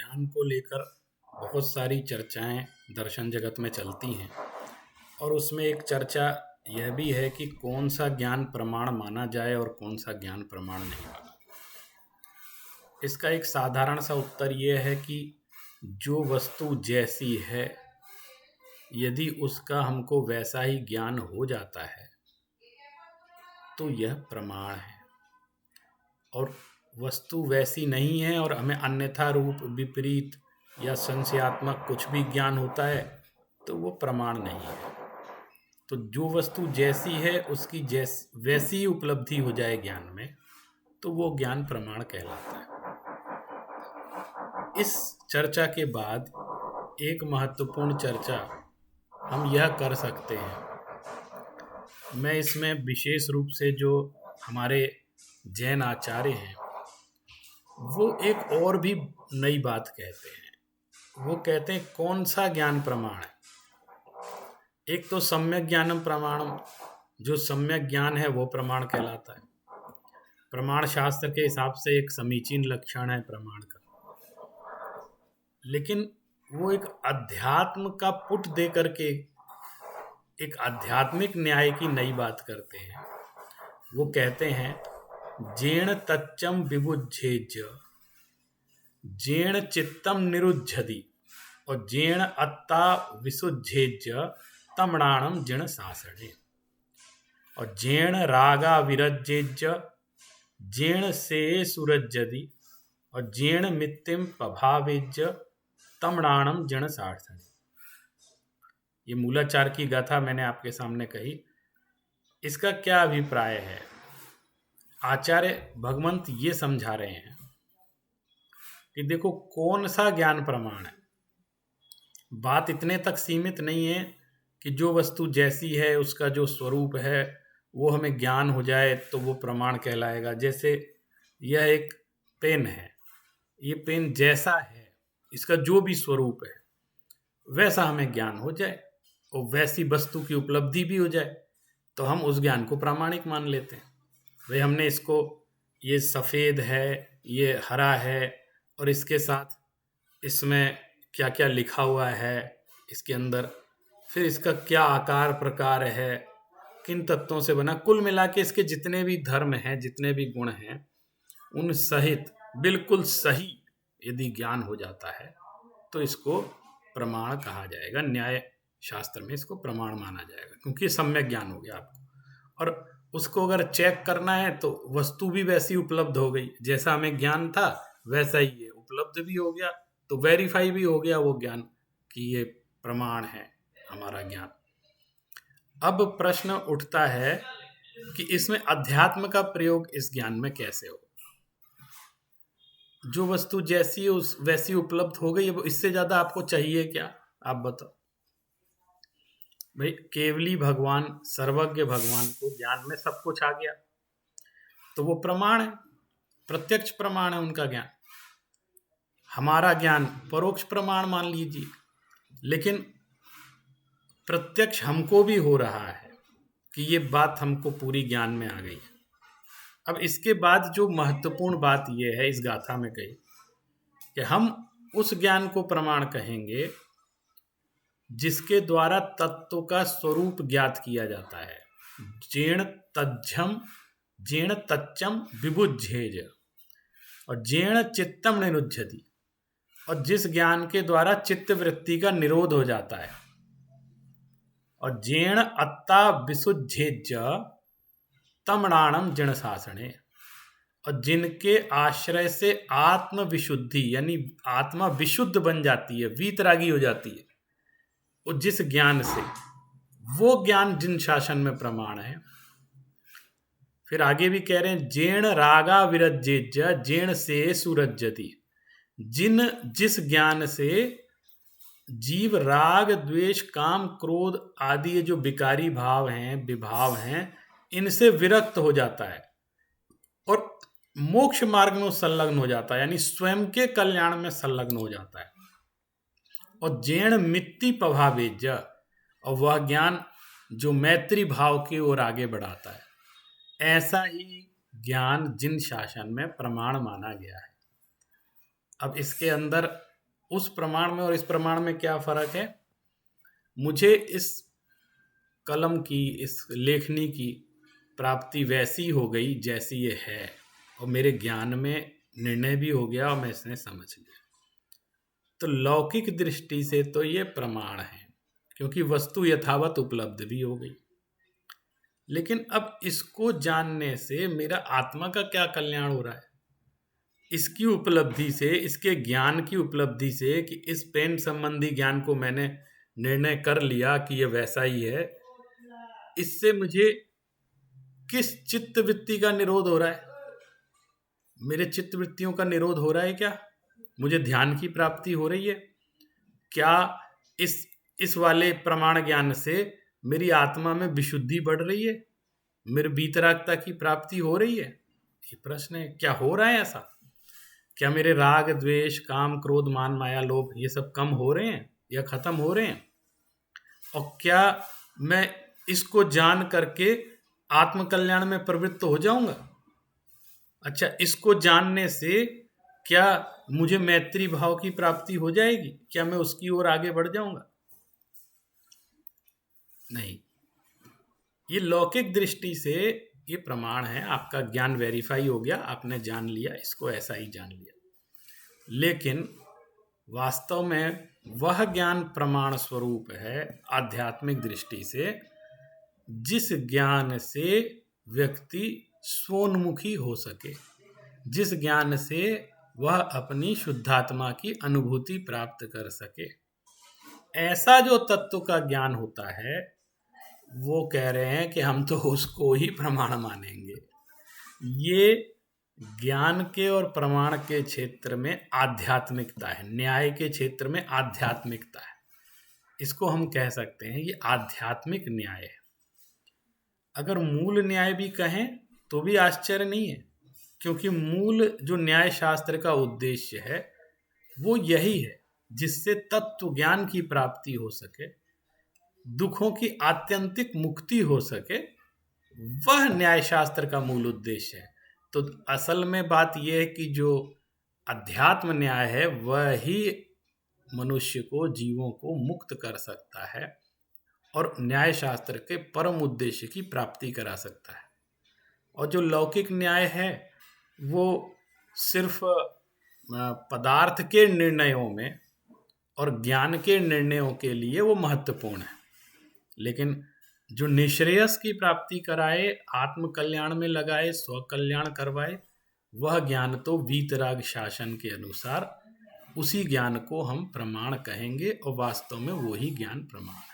ज्ञान को लेकर बहुत सारी चर्चाएं दर्शन जगत में चलती हैं और उसमें एक चर्चा यह भी है कि कौन सा ज्ञान प्रमाण माना जाए और कौन सा ज्ञान प्रमाण नहीं माना। इसका एक साधारण सा उत्तर यह है कि जो वस्तु जैसी है यदि उसका हमको वैसा ही ज्ञान हो जाता है तो यह प्रमाण है, और वस्तु वैसी नहीं है और हमें अन्यथा रूप विपरीत या संशयात्मक कुछ भी ज्ञान होता है तो वो प्रमाण नहीं है। तो जो वस्तु जैसी है उसकी वैसी ही उपलब्धि हो जाए ज्ञान में तो वो ज्ञान प्रमाण कहलाता है। इस चर्चा के बाद एक महत्वपूर्ण चर्चा हम यह कर सकते हैं, मैं इसमें विशेष रूप से जो हमारे जैन आचार्य हैं वो एक और भी नई बात कहते हैं। वो कहते हैं कौन सा ज्ञान प्रमाण है। एक तो सम्यक ज्ञानम प्रमाणम, जो सम्यक ज्ञान है वो प्रमाण कहलाता है। प्रमाण शास्त्र के हिसाब से एक समीचीन लक्षण है प्रमाण का, लेकिन वो एक अध्यात्म का पुट दे करके एक आध्यात्मिक न्याय की नई बात करते हैं। वो कहते हैं जेण तच्चम विबुद्धेज जेण चित्तम निरुद्धति और जेण अत्ता विशुद्धेज तमणाणम जिण शासने, और जेण रागा विरज्जेज जेण से सुरज्जति और जेण मित्तिम प्रभावेज तमणाणम जिण शासने। ये मूलाचार की गाथा मैंने आपके सामने कही। इसका क्या अभिप्राय है? आचार्य भगवंत ये समझा रहे हैं कि देखो कौन सा ज्ञान प्रमाण है। बात इतने तक सीमित नहीं है कि जो वस्तु जैसी है उसका जो स्वरूप है वो हमें ज्ञान हो जाए तो वो प्रमाण कहलाएगा। जैसे यह एक पेन है, ये पेन जैसा है, इसका जो भी स्वरूप है वैसा हमें ज्ञान हो जाए और वैसी वस्तु की उपलब्धि भी हो जाए तो हम उस ज्ञान को प्रामाणिक मान लेते हैं। भाई हमने इसको, ये सफ़ेद है, ये हरा है और इसके साथ इसमें क्या क्या लिखा हुआ है इसके अंदर, फिर इसका क्या आकार प्रकार है, किन तत्वों से बना, कुल मिला के इसके जितने भी धर्म हैं, जितने भी गुण हैं, उन सहित बिल्कुल सही यदि ज्ञान हो जाता है तो इसको प्रमाण कहा जाएगा। न्याय शास्त्र में इसको प्रमाण माना जाएगा क्योंकि सम्यक ज्ञान हो गया आपको। और उसको अगर चेक करना है तो वस्तु भी वैसी उपलब्ध हो गई, जैसा हमें ज्ञान था वैसा ही ये उपलब्ध भी हो गया, तो वेरीफाई भी हो गया वो ज्ञान कि ये प्रमाण है हमारा ज्ञान। अब प्रश्न उठता है कि इसमें अध्यात्म का प्रयोग इस ज्ञान में कैसे हो। जो वस्तु जैसी उस वैसी उपलब्ध हो गई, अब इससे ज्यादा आपको चाहिए क्या? आप बताओ भाई। केवली भगवान, सर्वज्ञ भगवान को ज्ञान में सब कुछ आ गया तो वो प्रमाण है, प्रत्यक्ष प्रमाण है उनका ज्ञान। हमारा ज्ञान परोक्ष प्रमाण मान लीजिए, लेकिन प्रत्यक्ष हमको भी हो रहा है कि ये बात हमको पूरी ज्ञान में आ गई। अब इसके बाद जो महत्वपूर्ण बात यह है इस गाथा में कही कि हम उस ज्ञान को प्रमाण कहेंगे जिसके द्वारा तत्व का स्वरूप ज्ञात किया जाता है। जेण तच्चम विबुद्धेज और जेण चित्तम निरुद्धति, और जिस ज्ञान के द्वारा चित्त वृत्ति का निरोध हो जाता है, और जेण अत्ता विशुद्धेज तमणाणम जिण शासने, और जिनके आश्रय से आत्म विशुद्धि यानी आत्मा विशुद्ध बन जाती है, वीतरागी हो जाती है, और जिस ज्ञान से, वो ज्ञान जिन शासन में प्रमाण है। फिर आगे भी कह रहे हैं जेण रागा विरज्जेज जेण से सुरज्जति, जिस ज्ञान से जीव राग द्वेष काम क्रोध आदि ये जो विकारी भाव हैं, विभाव हैं, इनसे विरक्त हो जाता है और मोक्ष मार्ग में संलग्न हो जाता है, यानी स्वयं के कल्याण में संलग्न हो जाता है। और जेण मित्ति प्रभावेज, और वह ज्ञान जो मैत्री भाव की ओर आगे बढ़ाता है। ऐसा ही ज्ञान जिन शासन में प्रमाण माना गया है। अब इसके अंदर उस प्रमाण में और इस प्रमाण में क्या फर्क है? मुझे इस कलम की, इस लेखनी की प्राप्ति वैसी हो गई जैसी ये है, और मेरे ज्ञान में निर्णय भी हो गया और मैं इसने समझ गया। तो लौकिक दृष्टि से तो ये प्रमाण है, क्योंकि वस्तु यथावत उपलब्ध भी हो गई। लेकिन अब इसको जानने से मेरा आत्मा का क्या कल्याण हो रहा है? इसकी उपलब्धि से, इसके ज्ञान की उपलब्धि से कि इस पेन संबंधी ज्ञान को मैंने निर्णय कर लिया कि ये वैसा ही है, इससे मुझे किस चित्त वृत्ति का निरोध हो रहा है? मेरे चित्त वृत्तियों का निरोध हो रहा है क्या? मुझे ध्यान की प्राप्ति हो रही है क्या? इस वाले प्रमाण ज्ञान से मेरी आत्मा में विशुद्धि बढ़ रही है? मेरे वीतरागता की प्राप्ति हो रही है? ये प्रश्न है। क्या हो रहा है ऐसा? क्या मेरे राग, द्वेष, काम, क्रोध, मान, माया, लोभ ये सब कम हो रहे हैं या खत्म हो रहे हैं? और क्या मैं इसको जान करके आत्म कल्याण में प्रवृत्त हो जाऊंगा? अच्छा, इसको जानने से क्या मुझे मैत्री भाव की प्राप्ति हो जाएगी? क्या मैं उसकी ओर आगे बढ़ जाऊंगा? नहीं। ये लौकिक दृष्टि से ये प्रमाण है, आपका ज्ञान वेरीफाई हो गया, आपने जान लिया, इसको ऐसा ही जान लिया। लेकिन वास्तव में वह ज्ञान प्रमाण स्वरूप है आध्यात्मिक दृष्टि से, जिस ज्ञान से व्यक्ति स्वोन्मुखी हो सके, जिस ज्ञान से वह अपनी शुद्धात्मा की अनुभूति प्राप्त कर सके। ऐसा जो तत्व का ज्ञान होता है, वो कह रहे हैं कि हम तो उसको ही प्रमाण मानेंगे। ये ज्ञान के और प्रमाण के क्षेत्र में आध्यात्मिकता है, न्याय के क्षेत्र में आध्यात्मिकता है। इसको हम कह सकते हैं ये आध्यात्मिक न्याय है। अगर मूल न्याय भी कहें तो भी आश्चर्य नहीं है, क्योंकि मूल जो न्याय शास्त्र का उद्देश्य है वो यही है, जिससे तत्व ज्ञान की प्राप्ति हो सके, दुखों की आत्यंतिक मुक्ति हो सके। वह न्याय शास्त्र का मूल उद्देश्य है। तो असल में बात यह है कि जो अध्यात्म न्याय है वह ही मनुष्य को, जीवों को मुक्त कर सकता है और न्याय शास्त्र के परम उद्देश्य की प्राप्ति करा सकता है। और जो लौकिक न्याय है वो सिर्फ पदार्थ के निर्णयों में और ज्ञान के निर्णयों के लिए वो महत्वपूर्ण है, लेकिन जो निश्रेयस की प्राप्ति कराए, आत्म कल्याण में लगाए, स्व कल्याण करवाए, वह ज्ञान तो वीतराग शासन के अनुसार उसी ज्ञान को हम प्रमाण कहेंगे, और वास्तव में वही ज्ञान प्रमाण है।